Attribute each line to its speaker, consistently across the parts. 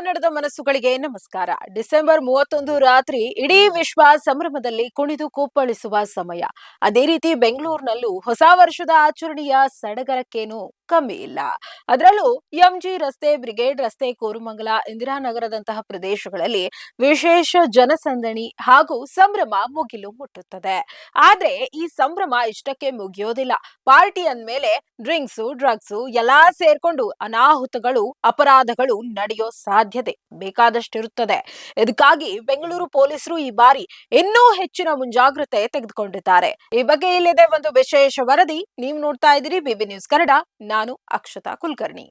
Speaker 1: ಕನ್ನಡದ ಮನಸ್ಸುಗಳಿಗೆ ನಮಸ್ಕಾರ. ಡಿಸೆಂಬರ್ 31 ರಾತ್ರಿ ಇಡೀ ವಿಶ್ವ ಸಂಭ್ರಮದಲ್ಲಿ ಕುಣಿದು ಕುಪ್ಪಳಿಸುವ ಸಮಯ. ಅದೇ ರೀತಿ ಬೆಂಗಳೂರಿನಲ್ಲೂ ಹೊಸ ವರ್ಷದ ಆಚರಣೆಯ ಸಡಗರಕ್ಕೇನು ಕಮ್ಮಿ ಇಲ್ಲ. ಅದರಲ್ಲೂ ಎಂಜಿ ರಸ್ತೆ, ಬ್ರಿಗೇಡ್ ರಸ್ತೆ, ಕೋರಮಂಗಲ, ಇಂದಿರಾನಗರದಂತಹ ಪ್ರದೇಶಗಳಲ್ಲಿ ವಿಶೇಷ ಜನಸಂದಣಿ ಹಾಗೂ ಸಂಭ್ರಮ ಮುಗಿಲು ಮುಟ್ಟುತ್ತದೆ. ಆದ್ರೆ ಈ ಸಂಭ್ರಮ ಇಷ್ಟಕ್ಕೆ ಮುಗಿಯೋದಿಲ್ಲ. ಪಾರ್ಟಿ ಅಂದ್ಮೇಲೆ ಡ್ರಿಂಕ್ಸು, ಡ್ರಗ್ಸು ಎಲ್ಲಾ ಸೇರ್ಕೊಂಡು ಅನಾಹುತಗಳು, ಅಪರಾಧಗಳು ನಡೆಯೋ ಸಾಧ್ಯತೆ ಬೇಕಾದಷ್ಟಿರುತ್ತದೆ. ಇದಕ್ಕಾಗಿ ಬೆಂಗಳೂರು ಪೊಲೀಸರು ಈ ಬಾರಿ ಇನ್ನೂ ಹೆಚ್ಚಿನ ಮುಂಜಾಗ್ರತೆ ತೆಗೆದುಕೊಂಡಿದ್ದಾರೆ. ಈ ಬಗ್ಗೆ ಇಲ್ಲಿದೆ ಒಂದು ವಿಶೇಷ ವರದಿ. ನೀವು ನೋಡ್ತಾ ಇದ್ದೀರಿ ಬಿಬಿ ನ್ಯೂಸ್ ಕನ್ನಡ. ನಾನು ಅಕ್ಷತಾ ಕುಲಕರ್ಣಿ.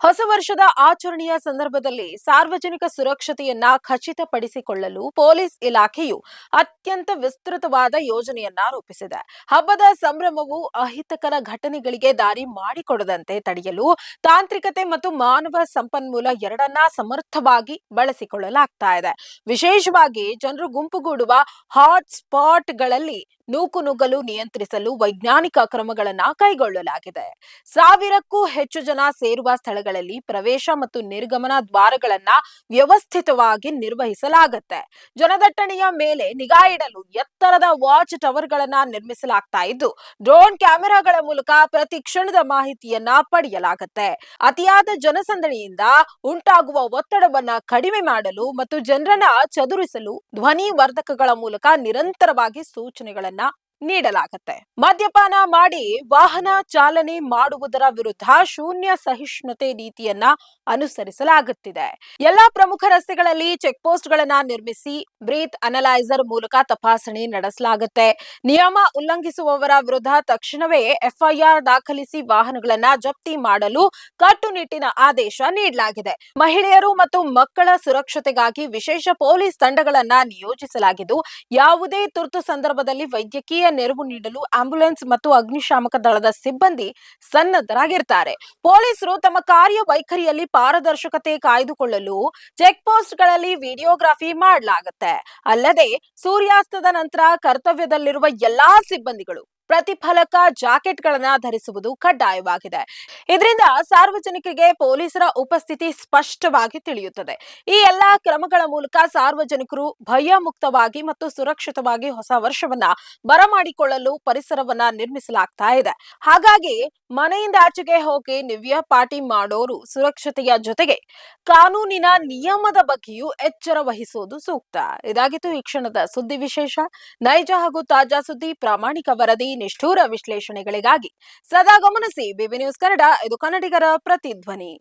Speaker 1: ಹೊಸ ವರ್ಷದ ಆಚರಣೆಯ ಸಂದರ್ಭದಲ್ಲಿ ಸಾರ್ವಜನಿಕ ಸುರಕ್ಷತೆಯನ್ನ ಖಚಿತಪಡಿಸಿಕೊಳ್ಳಲು ಪೊಲೀಸ್ ಇಲಾಖೆಯು ಅತ್ಯಂತ ವಿಸ್ತೃತವಾದ ಯೋಜನೆಯನ್ನ ರೂಪಿಸಿದೆ. ಹಬ್ಬದ ಸಂಭ್ರಮವು ಅಹಿತಕರ ಘಟನೆಗಳಿಗೆ ದಾರಿ ಮಾಡಿಕೊಡದಂತೆ ತಡೆಯಲು ತಾಂತ್ರಿಕತೆ ಮತ್ತು ಮಾನವ ಸಂಪನ್ಮೂಲ ಎರಡನ್ನ ಸಮರ್ಥವಾಗಿ ಬಳಸಿಕೊಳ್ಳಲಾಗ್ತಾ ಇದೆ. ವಿಶೇಷವಾಗಿ ಜನರು ಗುಂಪುಗೂಡುವ ಹಾಟ್ ಸ್ಪಾಟ್ಗಳಲ್ಲಿ ನೂಕುನುಗ್ಗಲು ನಿಯಂತ್ರಿಸಲು ವೈಜ್ಞಾನಿಕ ಕ್ರಮಗಳನ್ನ ಕೈಗೊಳ್ಳಲಾಗಿದೆ. 1000ಕ್ಕೂ ಹೆಚ್ಚು ಜನ ಸೇರುವ ಸ್ಥಳಗಳಲ್ಲಿ ಪ್ರವೇಶ ಮತ್ತು ನಿರ್ಗಮನ ದ್ವಾರಗಳನ್ನ ವ್ಯವಸ್ಥಿತವಾಗಿ ನಿರ್ವಹಿಸಲಾಗುತ್ತೆ. ಜನದಟ್ಟಣೆಯ ಮೇಲೆ ನಿಗಾ ಇಡಲು ಎತ್ತರದ ವಾಚ್ ಟವರ್ಗಳನ್ನ ನಿರ್ಮಿಸಲಾಗ್ತಾ ಇದ್ದು, ಡ್ರೋನ್ ಕ್ಯಾಮೆರಾಗಳ ಮೂಲಕ ಪ್ರತಿ ಕ್ಷಣದ ಮಾಹಿತಿಯನ್ನ ಪಡೆಯಲಾಗುತ್ತೆ. ಅತಿಯಾದ ಜನಸಂದಣಿಯಿಂದ ಉಂಟಾಗುವ ಒತ್ತಡವನ್ನ ಕಡಿಮೆ ಮಾಡಲು ಮತ್ತು ಜನರನ್ನ ಚದುರಿಸಲು ಧ್ವನಿ ವರ್ಧಕಗಳ ಮೂಲಕ ನಿರಂತರವಾಗಿ ಸೂಚನೆಗಳನ್ನ ನೀಡಲಾಗುತ್ತೆ. ಮದ್ಯಪಾನ ಮಾಡಿ ವಾಹನ ಚಾಲನೆ ಮಾಡುವುದರ ವಿರುದ್ಧ ಶೂನ್ಯ ಸಹಿಷ್ಣುತೆ ನೀತಿಯನ್ನ ಅನುಸರಿಸಲಾಗುತ್ತಿದೆ. ಎಲ್ಲಾ ಪ್ರಮುಖ ರಸ್ತೆಗಳಲ್ಲಿ ಚೆಕ್ ಪೋಸ್ಟ್ ಗಳನ್ನ ನಿರ್ಮಿಸಿ ಬ್ರೀತ್ ಅನಲೈಸರ್ ಮೂಲಕ ತಪಾಸಣೆ ನಡೆಸಲಾಗುತ್ತೆ. ನಿಯಮ ಉಲ್ಲಂಘಿಸುವವರ ವಿರುದ್ಧ ತಕ್ಷಣವೇ ಎಫ್ಐಆರ್ ದಾಖಲಿಸಿ ವಾಹನಗಳನ್ನ ಜಪ್ತಿ ಮಾಡಲು ಕಟ್ಟುನಿಟ್ಟಿನ ಆದೇಶ ನೀಡಲಾಗಿದೆ. ಮಹಿಳೆಯರು ಮತ್ತು ಮಕ್ಕಳ ಸುರಕ್ಷತೆಗಾಗಿ ವಿಶೇಷ ಪೊಲೀಸ್ ತಂಡಗಳನ್ನ ನಿಯೋಜಿಸಲಾಗಿದ್ದು, ಯಾವುದೇ ತುರ್ತು ಸಂದರ್ಭದಲ್ಲಿ ವೈದ್ಯಕೀಯ ನೆರವು ನೀಡಲು ಆಂಬ್ಯುಲೆನ್ಸ್ ಮತ್ತು ಅಗ್ನಿಶಾಮಕ ದಳದ ಸಿಬ್ಬಂದಿ ಸನ್ನದ್ಧರಾಗಿರ್ತಾರೆ. ಪೊಲೀಸರು ತಮ್ಮ ಕಾರ್ಯವೈಖರಿಯಲ್ಲಿ ಪಾರದರ್ಶಕತೆ ಕಾಯ್ದುಕೊಳ್ಳಲು ಚೆಕ್ ಪೋಸ್ಟ್ಗಳಲ್ಲಿ ವಿಡಿಯೋಗ್ರಫಿ ಮಾಡಲಾಗುತ್ತೆ. ಅಲ್ಲದೆ ಸೂರ್ಯಾಸ್ತದ ನಂತರ ಕರ್ತವ್ಯದಲ್ಲಿರುವ ಎಲ್ಲಾ ಸಿಬ್ಬಂದಿಗಳು ಪ್ರತಿಫಲಕ ಜಾಕೆಟ್ಗಳನ್ನ ಧರಿಸುವುದು ಕಡ್ಡಾಯವಾಗಿದೆ. ಇದರಿಂದ ಸಾರ್ವಜನಿಕರಿಗೆ ಪೊಲೀಸರ ಉಪಸ್ಥಿತಿ ಸ್ಪಷ್ಟವಾಗಿ ತಿಳಿಯುತ್ತದೆ. ಈ ಎಲ್ಲಾ ಕ್ರಮಗಳ ಮೂಲಕ ಸಾರ್ವಜನಿಕರು ಭಯ ಮುಕ್ತವಾಗಿ ಮತ್ತು ಸುರಕ್ಷಿತವಾಗಿ ಹೊಸ ವರ್ಷವನ್ನ ಬರಮಾಡಿಕೊಳ್ಳಲು ಪರಿಸರವನ್ನ ನಿರ್ಮಿಸಲಾಗ್ತಾ ಇದೆ. ಹಾಗಾಗಿ ಮನೆಯಿಂದ ಆಚೆಗೆ ಹೋಗಿ ನಿವ್ಯ ಪಾರ್ಟಿ ಮಾಡೋರು ಸುರಕ್ಷತೆಯ ಜೊತೆಗೆ ಕಾನೂನಿನ ನಿಯಮದ ಬಗ್ಗೆಯೂ ಎಚ್ಚರ ವಹಿಸುವುದು ಸೂಕ್ತ. ಇದಾಗಿತ್ತು ಈ ಕ್ಷಣದ ಸುದ್ದಿ ವಿಶೇಷ. ನೈಜ ಹಾಗೂ ತಾಜಾ ಸುದ್ದಿ, ಪ್ರಾಮಾಣಿಕ ವರದಿ, ನಿಷ್ಠೂರ ವಿಶ್ಲೇಷಣೆಗಳಿಗಾಗಿ ಸದಾ ಗಮನಿಸಿ ಬಿಬಿ ನ್ಯೂಸ್ ಕನ್ನಡ. ಇದು ಕನ್ನಡಿಗರ ಪ್ರತಿಧ್ವನಿ.